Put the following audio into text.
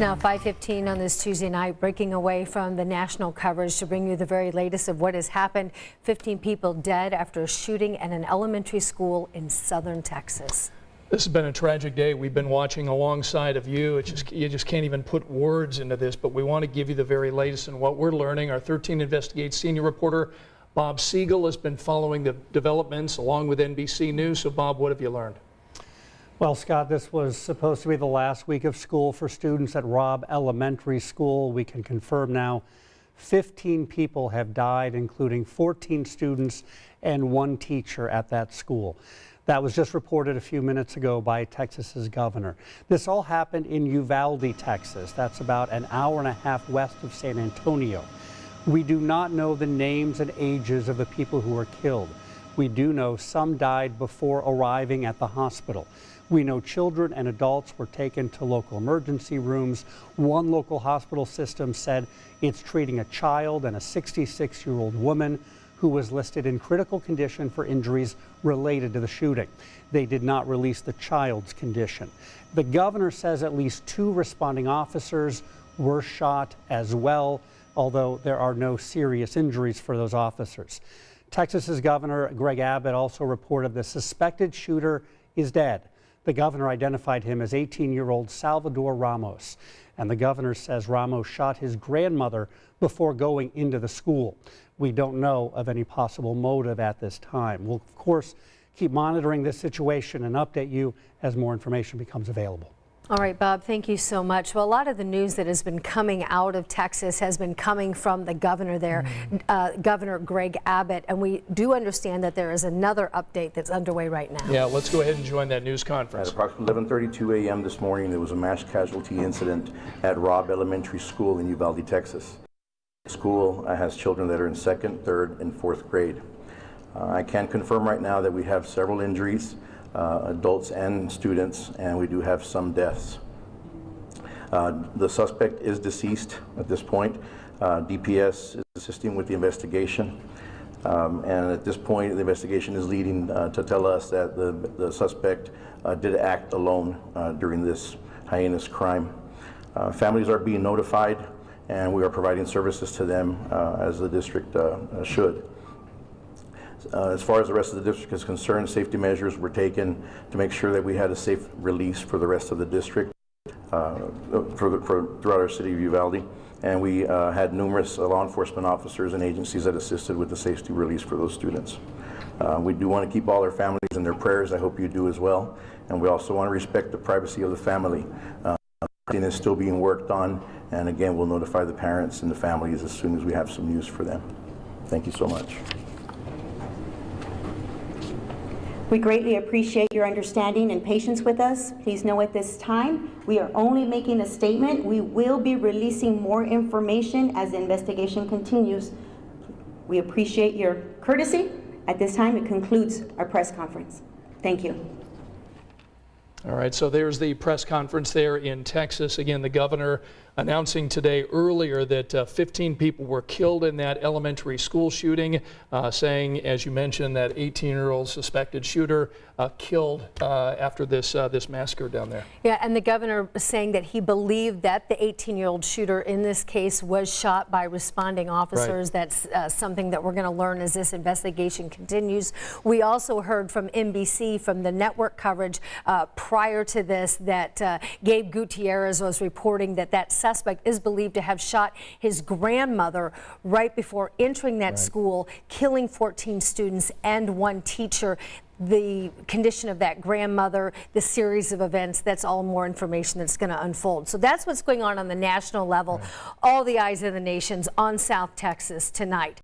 now 5:15 on this Tuesday night, breaking away from the national coverage to bring you the very latest of what has happened. 15 people dead after a shooting at an elementary school in southern Texas. This has been a tragic day. We've been watching alongside of you. You just can't even put words into this, but we want to give you the very latest in what we're learning. Our 13 Investigates senior reporter, Bob Siegel, has been following the developments along with NBC News. So, Bob, what have you learned? Well, Scott, this was supposed to be the last week of school for students at Robb Elementary School. We can confirm now 15 people have died, including 14 students and 1 teacher at that school. That was just reported a few minutes ago by Texas's governor. This all happened in Uvalde, Texas. That's about an hour and a half west of San Antonio. We do not know the names and ages of the people who were killed. We do know some died before arriving at the hospital. We know children and adults were taken to local emergency rooms. One local hospital system said it's treating a child and a 66-year-old woman who was listed in critical condition for injuries related to the shooting. They did not release the child's condition. The governor says at least 2 responding officers were shot as well, although there are no serious injuries for those officers. Texas's Governor Greg Abbott also reported the suspected shooter is dead. The governor identified him as 18-year-old Salvador Ramos, and the governor says Ramos shot his grandmother before going into the school. We don't know of any possible motive at this time. We'll, of course, keep monitoring this situation and update you as more information becomes available. All right, Bob, thank you so much. Well, a lot of the news that has been coming out of Texas has been coming from the governor there, Governor Greg Abbott, and we do understand that there is another update that's underway right now. Yeah, let's go ahead and join that news conference. At approximately 11:32 a.m. this morning, there was a mass casualty incident at Robb Elementary School in Uvalde, Texas. The school has children that are in 2nd, 3rd, and 4th grade. I can confirm right now that we have several injuries. Adults and students, and we do have some deaths. The suspect is deceased at this point. DPS is assisting with the investigation, and at this point the investigation is leading to tell us that the suspect did act alone during this heinous crime. Families are being notified, and we are providing services to them as the district should. As far as the rest of the district is concerned, safety measures were taken to make sure that we had a safe release for the rest of the district throughout our city of Uvalde. And we had numerous law enforcement officers and agencies that assisted with the safety release for those students. We do want to keep all our families in their prayers. I hope you do as well. And we also want to respect the privacy of the family. Everything is still being worked on. And again, we'll notify the parents and the families as soon as we have some news for them. Thank you so much. We greatly appreciate your understanding and patience with us. Please know at this time, we are only making a statement. We will be releasing more information as the investigation continues. We appreciate your courtesy. At this time, it concludes our press conference. Thank you. All right, so there's the press conference there in Texas. Again, the governor announcing today earlier that 15 people were killed in that elementary school shooting, saying, as you mentioned, that 18-year-old suspected shooter killed after this massacre down there. Yeah, and the governor saying that he believed that the 18-year-old shooter in this case was shot by responding officers. Right. That's something that we're going to learn as this investigation continues. We also heard from NBC, from the network coverage prior to this, that Gabe Gutierrez was reporting that that suspect is believed to have shot his grandmother right before entering that school, killing 14 students and 1 teacher. The condition of that grandmother, the series of events, that's all more information that's going to unfold. So that's what's going on the national level. Right. All the eyes of the nation's on South Texas tonight.